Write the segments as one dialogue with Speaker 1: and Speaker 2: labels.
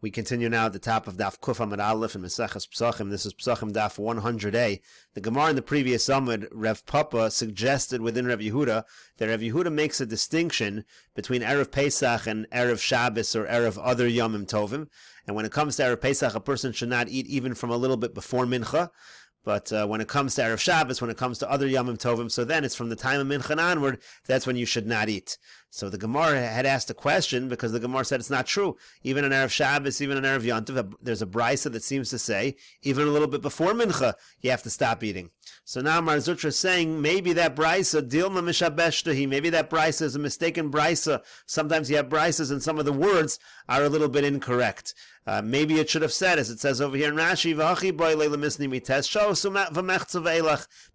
Speaker 1: We continue now at the top of Daf Kuf Aleph in Meseches Pesachim. This is Pesachim Daf 100a. The Gemara in the previous Amud, Rev Papa suggested within Rev Yehuda that Rev Yehuda makes a distinction between Erev Pesach and Erev Shabbos or Erev other Yomim Tovim. And when it comes to Erev Pesach, a person should not eat even from a little bit before Mincha. But when it comes to Erev Shabbos, when it comes to other Yomim Tovim, so then it's from the time of Mincha onward, that's when you should not eat. So the Gemara had asked a question because the Gemara said it's not true. Even on Erev Shabbos, even on Erev Yontiv, there's a brisa that seems to say, even a little bit before Mincha, you have to stop eating. So now Mar Zutra is saying, maybe that brisa, Dilma Mishabeshtahi, maybe that brisa is a mistaken brisa. Sometimes you have brisas and some of the words are a little bit incorrect. Maybe it should have said, as it says over here in Rashi,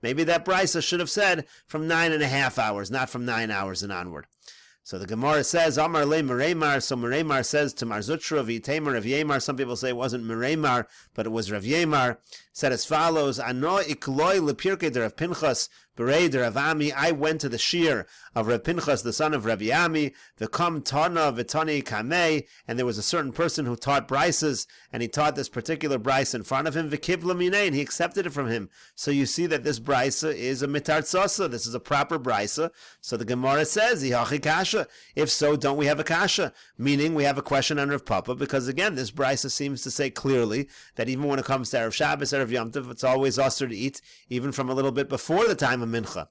Speaker 1: maybe that brisa should have said from 9.5 hours, not from 9 hours and onward. So the Gemara says, Amar le Mereimar. So Mereimar says to Mar Zutra, V'itemer Rav Yemar. Some people say it wasn't Mereimar, but it was Rav Yemar. Said as follows, Ano ikloi lepirke de Rav Pinchas, berei de Rav Ami. I went to the shir of Rav Pinchas, the son of Rav Ami, v'kam tana v'tani kamei, and there was a certain person who taught brises, and he taught this particular brise in front of him, v'kibla minei, and he accepted it from him. So you see that this brisa is a mitartzasa. This is a proper brisa. So the Gemara says, Ihachi kasha. If so, don't we have a kasha? Meaning we have a question on Rav Papa, because again, this brisa seems to say clearly that even when it comes to Erev Shabbos, Erev Yom Tov, it's always usher to eat, even from a little bit before the time of Mincha.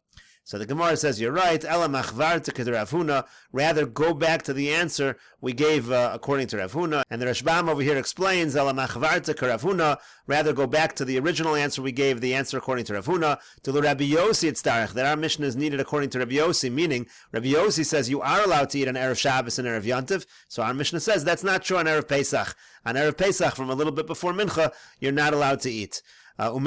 Speaker 1: So the Gemara says, you're right, Ela machvarta k'd Rav Huna, rather go back to the answer we gave according to Rav Huna. And the Rashbam over here explains, Ela machvarta k'Rav Huna, rather go back to the original answer we gave, the answer according to Rav Huna, to Rabbi Yossi etztarech, that our mission is needed according to Rabbi Yossi, meaning Rabbi Yossi says you are allowed to eat on Erev Shabbos and Erev Yontiv, so our Mishnah says that's not true on Erev Pesach. On Erev Pesach, from a little bit before Mincha, you're not allowed to eat. Now, the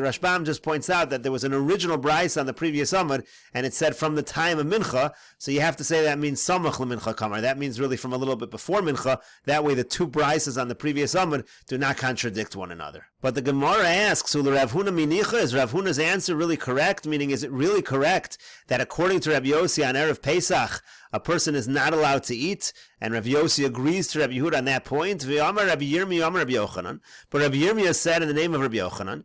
Speaker 1: Rashbam just points out that there was an original brisa on the previous Amud, and it said from the time of Mincha, so you have to say that means Samach LeMincha Kamar. That means really from a little bit before Mincha. That way the two brisas on the previous Amud do not contradict one another. But the Gemara asks, is Rav Huna's answer really correct? Meaning, is it really correct that according to Rabbi Yossi on Erev Pesach, a person is not allowed to eat, and Rabbi Yossi agrees to Rabbi Yehuda on that point. But Rabbi Yirmiyah said in the name of Rabbi Yochanan,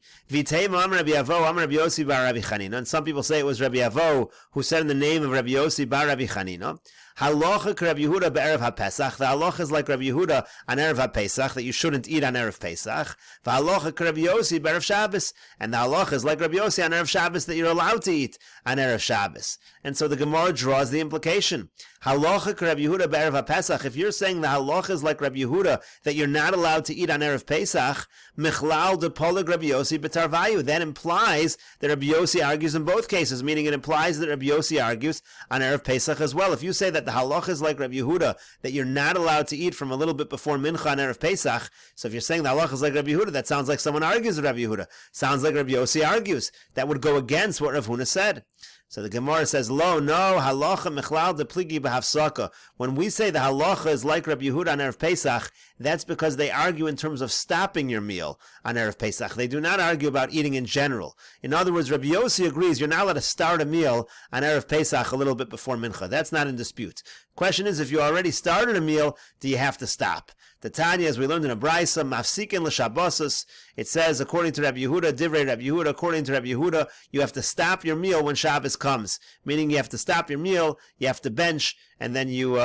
Speaker 1: and some people say it was Rabbi Avo who said in the name of Rabbi Yossi bar Rabbi Chanina. Halacha Rabbi Yehuda be'erev haPesach. The halacha is like Rabbi Yehuda on erev haPesach, that you shouldn't eat on erev Pesach. V'halacha Rabbi Yossi be'erev Shabbos, and the halacha is like Rabbi Yossi on erev Shabbos, that you're allowed to eat on erev Shabbos. And so the Gemara draws the implication. Halacha Rabbi Yehuda be'erev haPesach. If you're saying the halacha is like Rabbi Yehuda, that you're not allowed to eat on erev Pesach, michlal de polig Rabbi Yossi betarvayu. That implies that Rabbi Yossi argues in both cases, meaning it implies that Rabbi Yossi argues on erev Pesach as well. If you say that the halacha is like Rabbi Yehuda, that you're not allowed to eat from a little bit before Mincha on erev Pesach, so if you're saying the halacha is like Rabbi Yehuda, that sounds like someone argues with Rabbi Yehuda. Sounds like Rabbi Yossi argues. That would go against what Rav Huna said. So the Gemara says, no, halacha mechlal de pligi b'hafsaka. When we say the halacha is like Rabbi Yehuda on Erev Pesach, that's because they argue in terms of stopping your meal on Erev Pesach. They do not argue about eating in general. In other words, Rabbi Yossi agrees you're not allowed to start a meal on Erev Pesach a little bit before Mincha. That's not in dispute. Question is, if you already started a meal, do you have to stop? The Tanya, as we learned in a brisa, mafsikin l'shabbosos, it says, according to Rabbi Yehuda, divrei Rabbi Yehuda, according to Rabbi Yehuda, you have to stop your meal when Shabbos comes. Meaning you have to stop your meal, you have to bench, and then you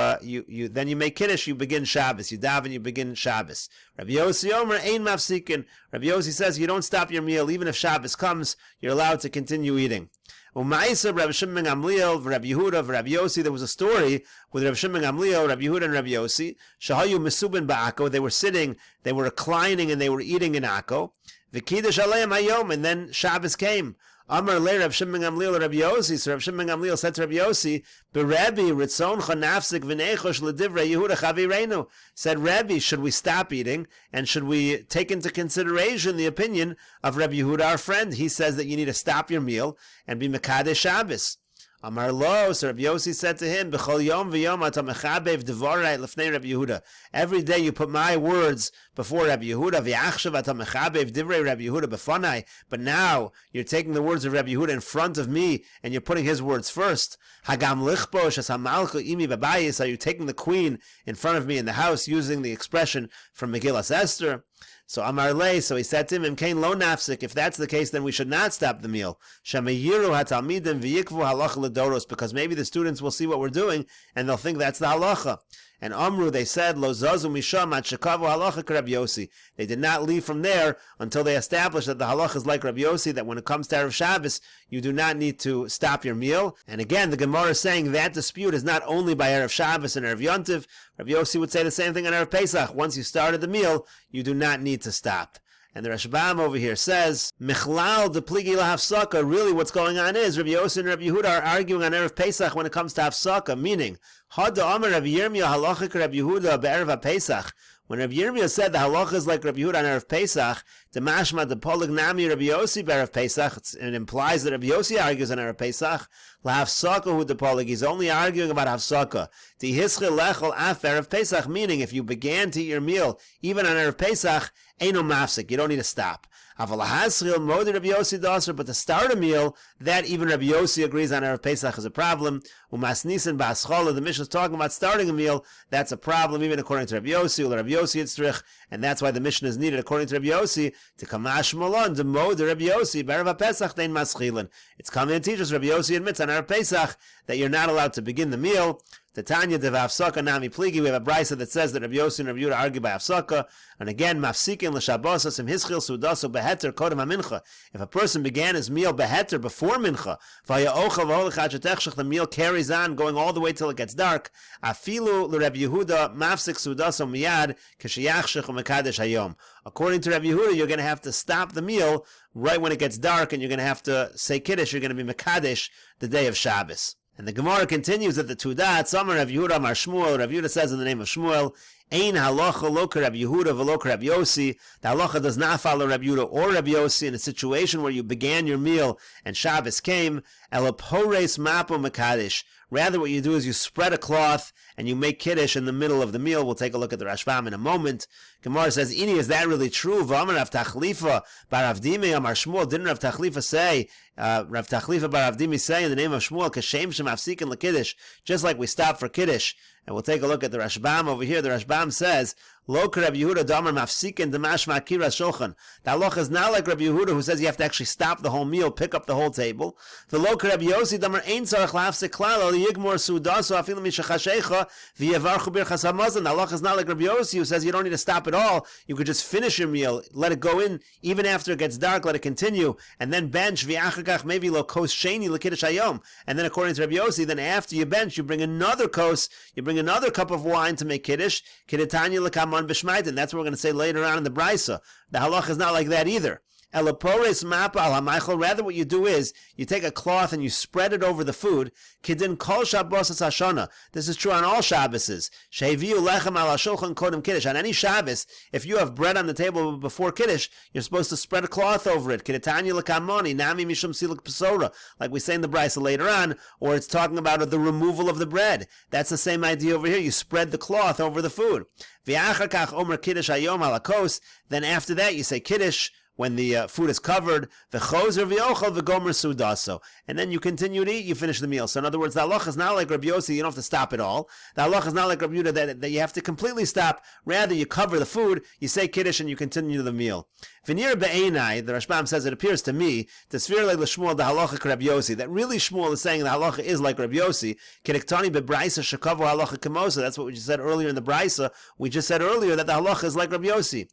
Speaker 1: make Kiddush, you begin Shabbos. You daven, you begin Shabbos. Rabbi Yossi Omer, ein mafsikin. Rabbi Yossi says you don't stop your meal, even if Shabbos comes, you're allowed to continue eating. Umaisa Rabbi Shimon Gamliel, Rabbi Yehuda, Rabbi Yossi. There was a story with Rabbi Shimon Gamliel, Rabbi Yehuda, and Rabbi Yossi. Shahayu mesubin ba'ako. They were sitting, they were reclining, and they were eating in Akko. V'kiddush aleim hayom, and then Shabbos came. Amar le Rabbi Shimon Gamliel Rabbi Yossi. So Rabbi Shimon Gamliel said to Rabbi Yossi, "Berebbi ritzoncha nafsik v'neichosh ledivrei Yehuda chavireinu." Said Rabbi, should we stop eating and should we take into consideration the opinion of Rabbi Yehuda, our friend? He says that you need to stop your meal and be mekadesh Shabbos. Amar lo, so Rabbi Yossi said to him, B'chol yom v'yom ata mechabev devarai lefnei Rabbi Yehuda. Every day you put my words before Rabbi Yehuda, v'achshav ata mechabev divrei Rabbi Yehuda b'fanai. But now you're taking the words of Rabbi Yehuda in front of me, and you're putting his words first. Hagam lichbosh as hamalcha imi b'bayis. Are you taking the queen in front of me in the house, using the expression from Megillas Esther? So Amar Lei, so he said to him, Imkein lo nafsik, if that's the case, then we should not stop the meal. Shemayiru hatalmidim v'yikvu halacha l'doros, because maybe the students will see what we're doing, and they'll think that's the halacha. And Amru, they said, Lo zazu misham at shekavu halacha Rabbi Yossi. They did not leave from there until they established that the halacha is like Rabbi Yossi, that when it comes to Erev Shabbos, you do not need to stop your meal. And again, the Gemara is saying that dispute is not only by Erev Shabbos and Erev Yontiv. Rabbi Yossi would say the same thing on Erev Pesach. Once you started the meal, you do not need to stop. And the Rashbam over here says, Michlal de pligi lahafsaka. Really what's going on is Rabbi Yossi and Rabbi Yehuda are arguing on Erev Pesach when it comes to hafsaka, meaning, Hada Amar Rabbi Yirmiyah halachik Rabbi Yehuda be'erev Pesach. When Rabbi Yirmiyah said the halacha is like Rabbi Yehuda on Erev Pesach, the mashma the polig nami Rabbi Yossi be'erev Pesach, it implies that Rabbi Yossi argues on Erev Pesach, lahafsaka hu the polig, he's only arguing about hafsaka. The hischil lechol af Erev Pesach, meaning if you began to eat your meal, even on Erev Pesach, ain't no mafsik, you don't need to stop. But to start a meal, that even Rabbi Yossi agrees on Erev Pesach is a problem. Umasnisin ba'aschola, the Mishnah is talking about starting a meal, that's a problem even according to Rabbi Yossi, or Rabbi Yossi Yitzrich, and that's why the Mishnah is needed according to Rabbi Yossi, to kamash malon, to mo de Rabbi Yossi, be'erev Pesach dein maschilin. It's coming to teach us, Rabbi Yossi admits on Erev Pesach, that you're not allowed to begin the meal. The Tanya de Vafsaka Nami Pligi, we have a brisa that says that Rabbi Yossi and Rabbi Yehuda argue by Hafsaka. And again, Mafsikin l'Shabbos im Hischil Sudaso beheter kodem hamincha. If a person began his meal beheter before mincha, v'haya ocha v'holech achetechshach, the meal carries on, going all the way till it gets dark. Afilu l'Rabbi Yehuda mafsik Sudaso miyad k'sheyachshach u'mekadesh hayom. According to Rabbi Yehuda, you're going to have to stop the meal right when it gets dark, and you're going to have to say Kiddush, you're going to be Mekadesh the day of Shabbos. And the Gemara continues that the Tudat, Samar Rav Yehuda Amar Shmuel, Rav Yehuda says in the name of Shmuel, Ein halacha lo Rabbi Yehuda v'lo Rabbi Yossi. The halacha does not follow Rabbi Yehuda or Rabbi Yossi in a situation where you began your meal and Shabbos came. Elapores mapo mekadesh. Rather, what you do is you spread a cloth and you make Kiddush in the middle of the meal. We'll take a look at the Rashbam in a moment. Gemara says, Ini, is that really true? V'amar Rav Tachlifa bar Rav Dimi Amar Shmuel. Didn't Rav Tachlifa say, Rav Tachlifa bar Rav Dimi say in the name of Shmuel, Kashem Shem Afsikin LeKiddush, just like we stop for Kiddush. And we'll take a look at the Rashbam over here. The Rashbam says, Lo Rabbi Yehuda damar mafsikin demashma kira shulchan. The halacha is not like Rabbi Yehuda, who says you have to actually stop the whole meal, pick up the whole table. The Lo Rabbi Yossi damar ein tzarich lafsik klal al yigmor sudaso afilu mishachashecha v'yavarchu birchas hamazon. The halacha is not like Rabbi Yossi, who says you don't need to stop at all. You could just finish your meal, let it go in, even after it gets dark, let it continue, and then bench v'achakach maybe lo kos sheni l'kiddush hayom. And then according to Rabbi Yossi, then after you bench, you bring another kos, you bring another cup of wine to make Kiddush. Kidatanya l'kam and that's what we're going to say later on in the Brisa. The halacha is not like that either. Elapores mapa al hamaychol. Rather, what you do is you take a cloth and you spread it over the food. Kidin kol Shabbos hashana. This is true on all Shabbases. Sheviu lechem al hashulchan kodem Kiddush. On any Shabbos, if you have bread on the table before Kiddush, you're supposed to spread a cloth over it. Kidatanya l'kamoni nami mishum siluk pesora, like we say in the Brisa later on, or it's talking about the removal of the bread. That's the same idea over here. You spread the cloth over the food. V'achar kach omer Kiddush hayom al hakos. Then after that, you say Kiddush when the food is covered, v'chozer v'yochel v'gomer sudaso, and then you continue to eat, you finish the meal. So in other words, the halacha is not like Rabbi Yossi, you don't have to stop at all. The halacha is not like Rabbi Yehuda that you have to completely stop. Rather, you cover the food, you say Kiddush, and you continue the meal. V'nir be'enai, the Rashbam says, it appears to me, to sfir like l'shmuel the halacha Rabbi Yossi, that really Shmuel is saying the halacha is like Rabbi Yossi. K'niktani be'braisa shekavu halacha kemosa. That's what we just said earlier in the Braisa. We just said earlier that the halacha is like Rabbi Yossi.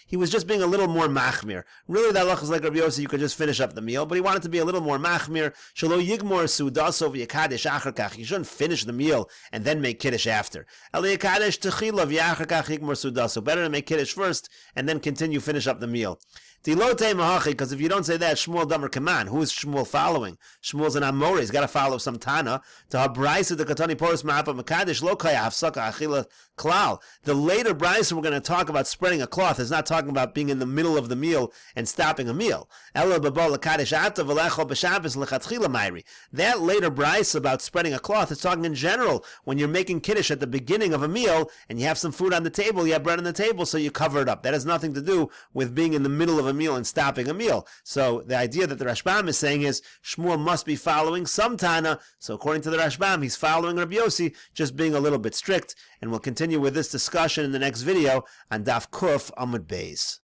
Speaker 1: He was just being a little more machmir. Really, the halacha is like Rabbi Yossi, you could just finish up the meal, but he wanted to be a little more machmir. You shouldn't finish the meal and then make Kiddush after. Better to make Kiddush first and then finish up the meal. Because if you don't say that, Shmuel Damer Kaman. Who is Shmuel following? Shmuel's an Amori. He's got to follow some Tana. To Habraisa the Katani Poros Ma'apa Makadish Lo Kaya Hafsaka Achila Klal. The later Braisa we're going to talk about spreading a cloth is not talking about being in the middle of the meal and stopping a meal. That later Braisa about spreading a cloth is talking in general when you're making Kiddush at the beginning of a meal and you have some food on the table, you have bread on the table, so you cover it up. That has nothing to do with being in the middle of a meal and stopping a meal. So the idea that the Rashbam is saying is Shmuel must be following some Tana. So according to the Rashbam, he's following Rabbi Yossi, just being a little bit strict. And we'll continue with this discussion in the next video on Daf Kuf Amud Beis.